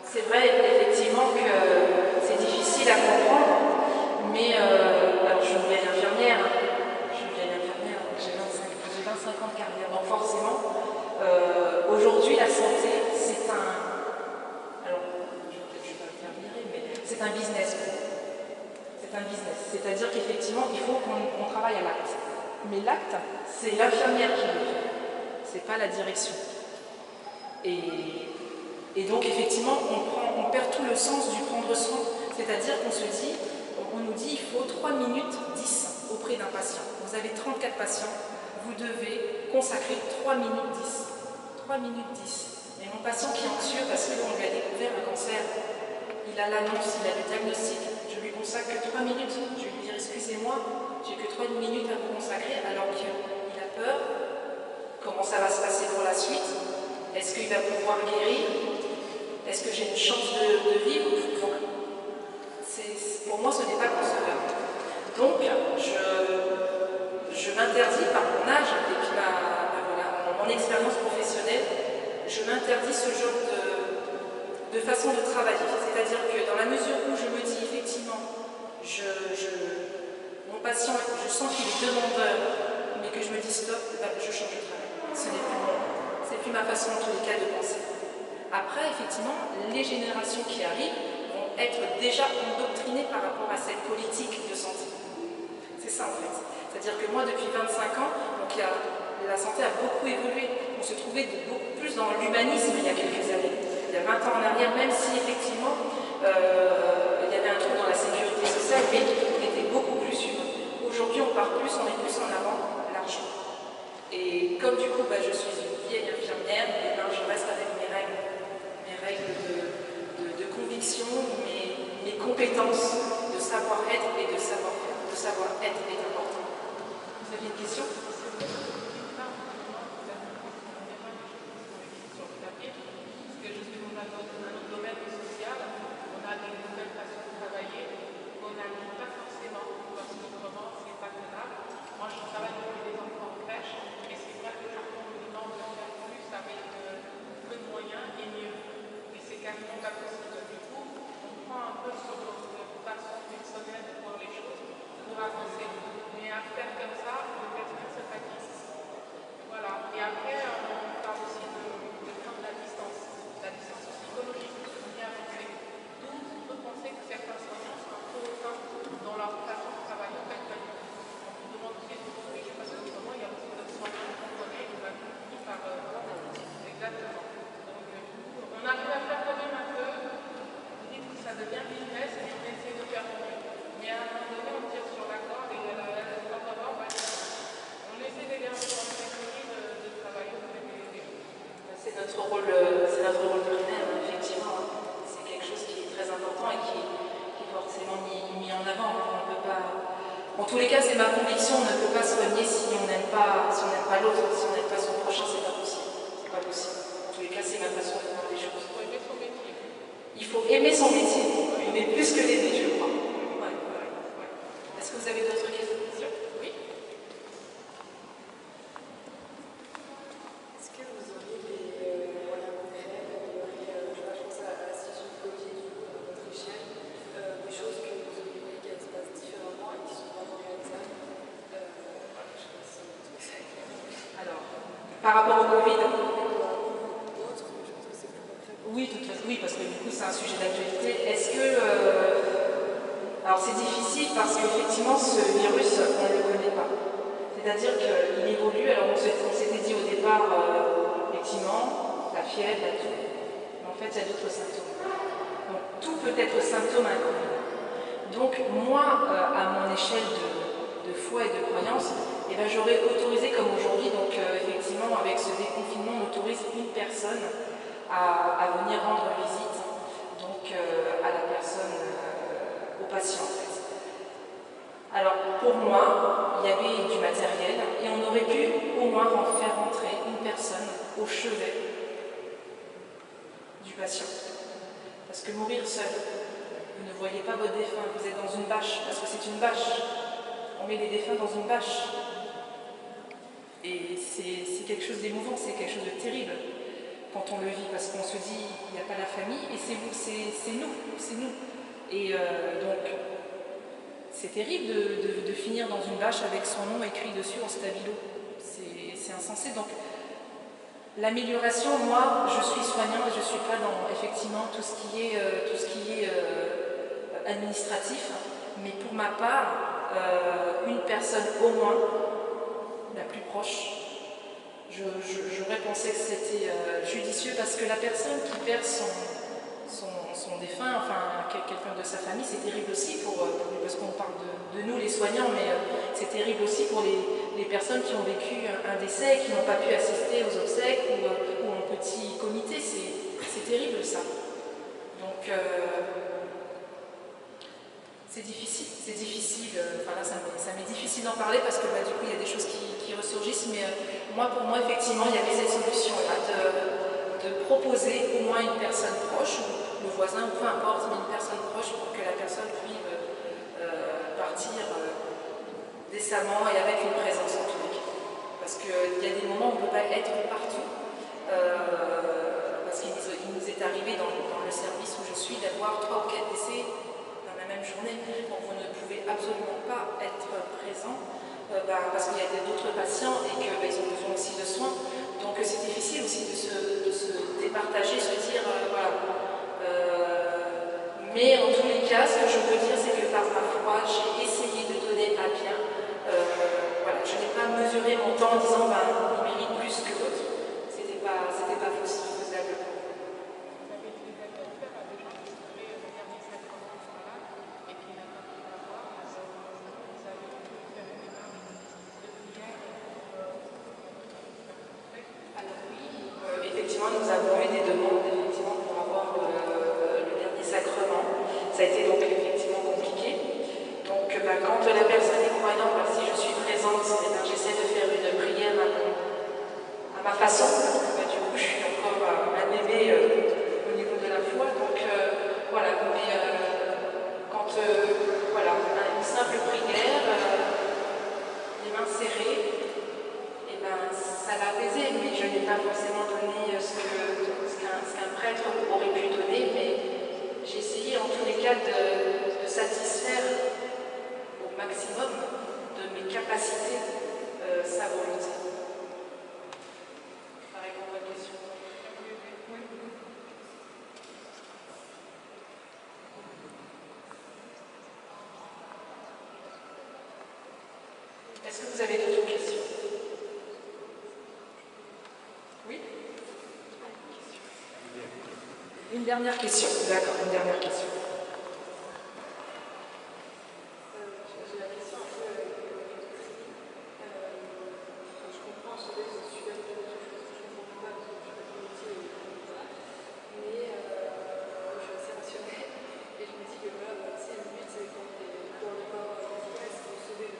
C'est vrai, effectivement, que c'est difficile à comprendre, mais alors je suis une vieille infirmière, j'ai 25 ans de carrière, donc forcément, aujourd'hui la santé, c'est alors je vais pas me faire virer, mais c'est un business. C'est un business, c'est-à-dire qu'effectivement, il faut qu'on travaille à l'acte. Mais l'acte, c'est l'infirmière qui le fait, c'est pas la direction. Et donc, effectivement, on perd tout le sens du prendre soin. C'est-à-dire qu'on nous dit, il faut 3 minutes 10 auprès d'un patient. Vous avez 34 patients, vous devez consacrer 3 minutes 10. 3 minutes 10. Et mon patient qui est anxieux parce qu'on lui a découvert le cancer, il a l'annonce, il a le diagnostic, je lui consacre 3 minutes. Je vais lui dire, excusez-moi, j'ai que 3 minutes à vous consacrer, alors qu'il a peur. Comment ça va se passer pour la suite? Est-ce qu'il va pouvoir guérir? Est-ce que j'ai une chance de vivre? Pour moi, ce n'est pas concevable. Donc, je m'interdis par mon âge et puis mon expérience professionnelle, je m'interdis ce genre de façon de travailler. C'est-à-dire que dans la mesure où je me dis effectivement, mon patient, je sens qu'il est demandeur, mais que je me dis stop, je change de travail. Ce n'est plus bon. C'est plus ma façon en tous les cas de penser. Après, effectivement, les générations qui arrivent vont être déjà endoctrinées par rapport à cette politique de santé. C'est ça en fait. C'est-à-dire que moi, depuis 25 ans, donc, la santé a beaucoup évolué. On se trouvait beaucoup plus dans l'humanisme il y a quelques années. Il y a 20 ans en arrière, même si effectivement, il y avait un truc dans la sécurité sociale, mais on était beaucoup plus humain. Aujourd'hui, on part plus, on est plus en avant l'argent. Et comme du coup, je suis une vieille infirmière, et je reste avec mes règles de conviction, mes compétences de savoir-être et de savoir-faire. De savoir-être est important. Vous avez une question? En tous les cas, c'est ma conviction, on ne peut pas se renier si on n'aime pas, l'autre, si on n'aime pas son prochain, c'est pas possible. C'est pas possible. En tous les cas, c'est ma façon de voir les choses. Il faut aimer son métier. Il faut aimer son métier, mais plus que l'aimer, je crois. Ouais. Est-ce que vous avez d'autres questions? Oui. Est-ce que vous auriez des moyens concrets d'améliorer, je pense à la situation de Covid ou à votre échelle, des choses que vous auriez qu'elles se passent différemment et qui sont vraiment réalisables? Alors, par rapport au Covid, oui, oui, parce que du coup c'est un sujet d'actualité. Est-ce que... alors c'est difficile parce qu'effectivement ce virus, on ne le connaît pas. C'est-à-dire qu'il évolue. Alors on s'était dit au départ, effectivement, la fièvre, la toux. Mais en fait, il y a d'autres symptômes. Donc tout peut être symptôme inconnu. Donc moi, à mon échelle de foi et de croyance, eh ben, j'aurais autorisé comme aujourd'hui, donc effectivement avec ce déconfinement, on autorise une personne à venir rendre visite donc, à la personne, au patient en fait. Alors pour moi, il y avait du matériel et on aurait pu au moins faire rentrer une personne au chevet du patient. Parce que mourir seul, vous ne voyez pas votre défunt, vous êtes dans une bâche, parce que c'est une bâche. On met les défunts dans une bâche. Et c'est quelque chose d'émouvant, c'est quelque chose de terrible quand on le vit, parce qu'on se dit, il n'y a pas la famille, et c'est vous, c'est nous. Et donc, c'est terrible de finir dans une bâche avec son nom écrit dessus en stabilo. C'est insensé. Donc, l'amélioration, moi, je suis soignant et je ne suis pas dans, effectivement, tout ce qui est administratif, mais pour ma part, une personne au moins, la plus proche, j'aurais pensé que c'était judicieux parce que la personne qui perd son défunt, enfin quelqu'un de sa famille, c'est terrible aussi pour lui, parce qu'on parle de nous les soignants, mais c'est terrible aussi pour les personnes qui ont vécu un décès, qui n'ont pas pu assister aux obsèques ou en petit comité, c'est terrible ça. Donc c'est difficile, enfin là ça m'est difficile d'en parler parce que du coup il y a des choses qui ressurgissent, mais pour moi effectivement il y avait cette solution-là de proposer au moins une personne proche, le voisin ou peu importe, mais une personne proche pour que la personne puisse partir décemment et avec une présence en tous les cas. Parce qu'il y a des moments où on ne peut pas être partout, parce qu'il nous est arrivé dans le service où je suis d'avoir 3 ou 4 décès même journée, donc vous ne pouvez absolument pas être présent parce qu'il y a d'autres patients et qu'ils ont besoin aussi de soins. Donc c'est difficile aussi de se départager, se dire voilà. Mais en tous les cas, ce que je peux dire, c'est que par ma foi, j'ai essayé de donner à bien. Voilà, je n'ai pas mesuré mon temps en disant il mérite plus que l'autre. C'était pas faisable. Nous avons eu des demandes effectivement pour avoir le dernier sacrement. Ça a été donc effectivement compliqué. Donc quand la personne est croyante, si je suis présente, j'essaie de faire une prière à ma façon, parce que du coup je suis encore un bébé au niveau de la foi. Donc voilà, mais quand voilà, une simple prière, les mains serrées, et ça l'a apaisé, mais je n'ai pas forcément donné ce qu'un prêtre aurait pu donner, mais j'ai essayé en tous les cas de satisfaire au maximum de mes capacités sa volonté. Ça répond à votre question. Est-ce que vous avez d'autres questions? Oui? Une dernière question. D'accord, une dernière question. J'ai la question un peu je comprends, je suis là, je comprends pas, je suis pas métier, mais je suis assez rationnelle et je me dis que voilà, si le but c'est quand on est dans le corps médical, c'est de sauver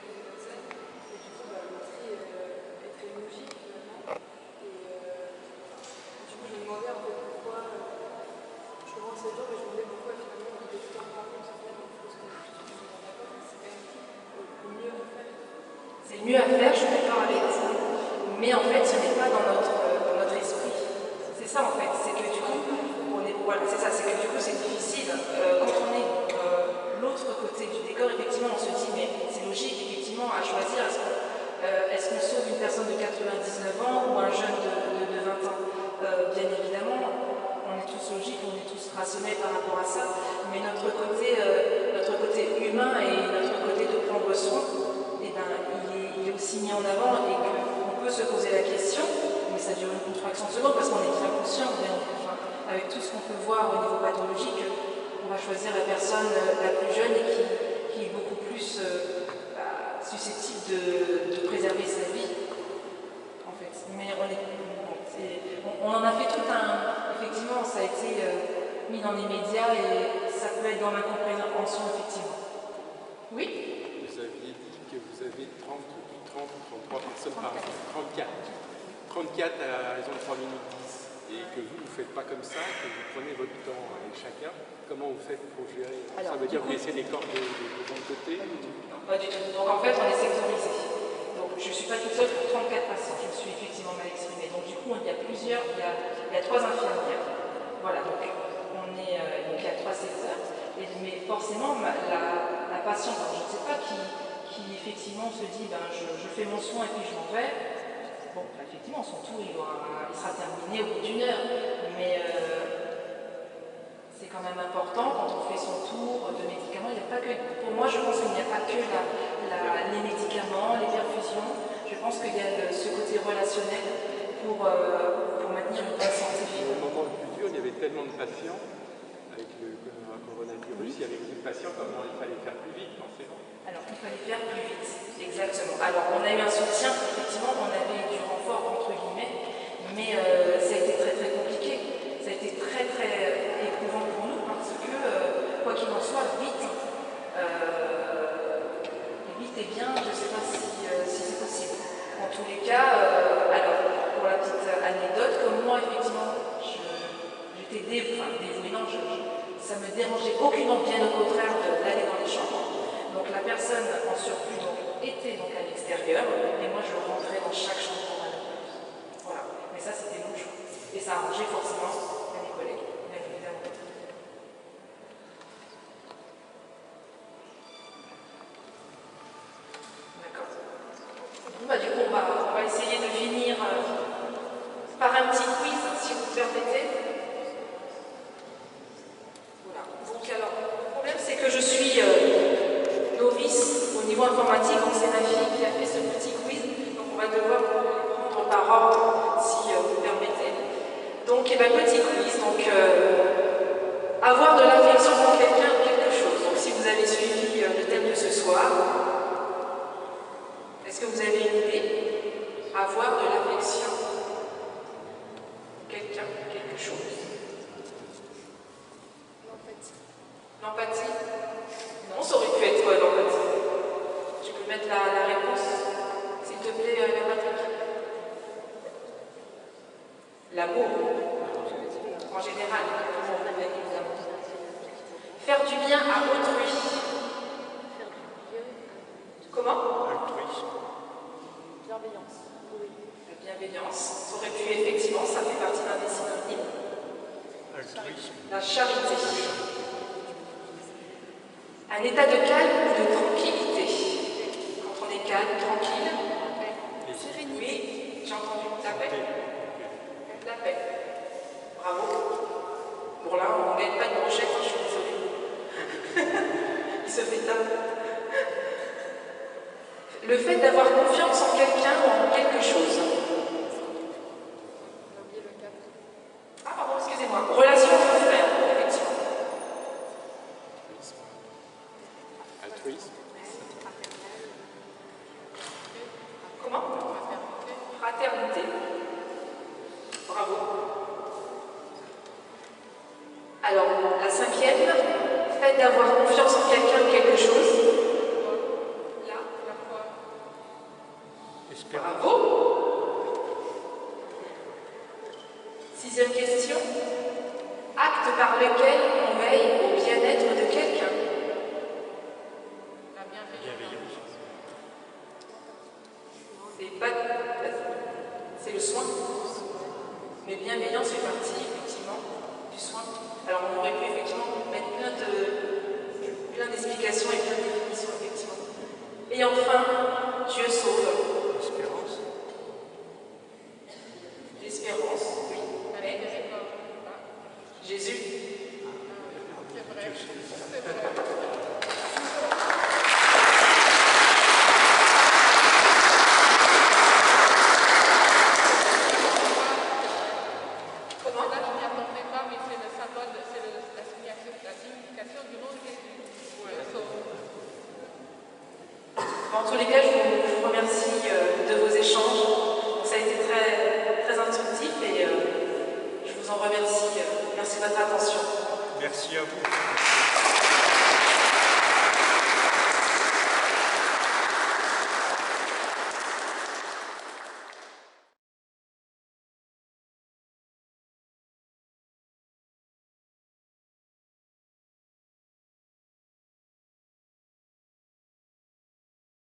C'est le mieux à faire, je suis d'accord avec ça. Mais en fait, ce n'est pas dans notre esprit. C'est ça en fait, c'est que du coup, voilà, c'est ça, c'est que du coup c'est difficile. Quand on est l'autre côté du décor, effectivement, on se dit, mais c'est logique, effectivement, à choisir, est-ce qu'on sauve une personne de 99 ans ou un jeune de 20 ans bien évidemment, on est tous logiques, on est tous rationnels par rapport à ça, mais notre côté humain et notre côté de prendre soin, eh ben, il est aussi mis en avant et qu'on peut se poser la question, mais ça dure une fraction de seconde parce qu'on est très conscient, enfin, avec tout ce qu'on peut voir au niveau pathologique, on va choisir la personne la plus jeune et qui est beaucoup plus susceptible de préserver sa vie, en fait. Mais on en a fait tout effectivement, ça a été mis dans les médias et ça peut être dans l'incompréhension, effectivement. Oui? Vous aviez dit que vous avez 30 ou 33 personnes par jour. 34. 34 à raison de 3 minutes 10. Et que vous ne faites pas comme ça, que vous prenez votre temps avec chacun. Comment vous faites pour gérer? Ça veut dire que vous laissez des cordes de bon côté? Non, pas du tout. Donc en fait, on est sectorisé. Donc je ne suis pas toute seule pour 34 patients. Je me suis effectivement mal exprimée. Donc du coup, il y a plusieurs, il y a 3 infirmières. Voilà, donc il y a 3 secteurs. Mais forcément, la patiente, je ne sais pas, qui effectivement se dit, ben, je fais mon soin et puis je m'en vais. Bon, effectivement, son tour, il sera terminé au bout d'une heure. Mais c'est quand même important quand on fait son tour de médicaments. Il n'y a pas que, pour moi, je pense qu'il n'y a pas que les médicaments, les perfusions. Je pense qu'il y a ce côté relationnel pour maintenir une bonne santé. Au moment le plus dur, il y avait tellement de patients avec le coronavirus, il y avait beaucoup de patients, comment il fallait faire plus vite, forcément. Alors, il fallait faire plus vite, exactement. Alors, on a eu un soutien, effectivement, on avait du renfort, entre guillemets, mais ça a été très très compliqué. Ça a été très très éprouvant pour nous, parce que, quoi qu'il en soit, vite et bien, je ne sais pas si c'est possible. En tous les cas, alors, pour la petite anecdote, comme moi, effectivement, j'étais dévouée, non, ça me dérangeait aucunement, bien au contraire, d'aller dans les chambres. Donc la personne en surplus était donc à l'extérieur, et moi je rentrais dans chaque chambre pour la plus. Voilà, mais ça c'était mon choix. Et ça a arrangé forcément à mes collègues, bien évidemment. D'accord. Bon, du coup, on va essayer de finir par un petit quiz, si vous permettez. Alors, le problème, c'est que je suis novice au niveau informatique, donc c'est ma fille qui a fait ce petit quiz, donc on va devoir les prendre par ordre, si vous permettez. Donc, petit quiz, donc avoir de l'affection pour quelqu'un ou quelque chose. Donc, si vous avez suivi le thème de ce soir, est-ce que vous avez une idée? Avoir de l'affection pour quelqu'un ou quelque chose. L'empathie? Non, ça aurait pu être quoi l'empathie? Tu peux mettre la réponse, s'il te plaît, Patrick. L'amour. En général, bien évidemment. Faire du bien à autrui. Comment? Altruisme. Bienveillance. Oui. La bienveillance. Ça aurait pu, effectivement, ça fait partie d'un des synonymes. Altruisme. La charité. Un état de calme ou de tranquillité. Quand on est calme, tranquille. Sérénité. Oui, j'ai entendu. La paix. La paix. Bravo. Pour là, on ne gagne pas de brochette, je suis désolée. Il se fait taper. Le fait d'avoir confiance en quelqu'un ou en quelque chose. Ah pardon, excusez-moi. Relation entre frères, effectivement. Altruisme. Comment? Fraternité. Bravo. Alors, la 5e, fait d'avoir confiance en quelqu'un ou quelque chose. Là. Bravo. 6e question. Acte par lequel on veille au bien-être de quelqu'un. La bienveillance. pas... C'est le soin. Mais bienveillance fait partie, effectivement, du soin. Alors on aurait pu effectivement mettre plein d'explications et plein de définitions, effectivement. Et enfin, Dieu sauve. L'espérance. L'espérance, oui. Mais Jésus. C'est vrai. C'est vrai. Comment? Là, je n'y attendais pas, mais c'est le symbole, c'est la signification du nom de Jésus. Le sauveur. En tous les cas, je vous remercie de vos échanges. Ça a été très, très instructif et je vous en remercie. Merci de votre attention. Merci à vous.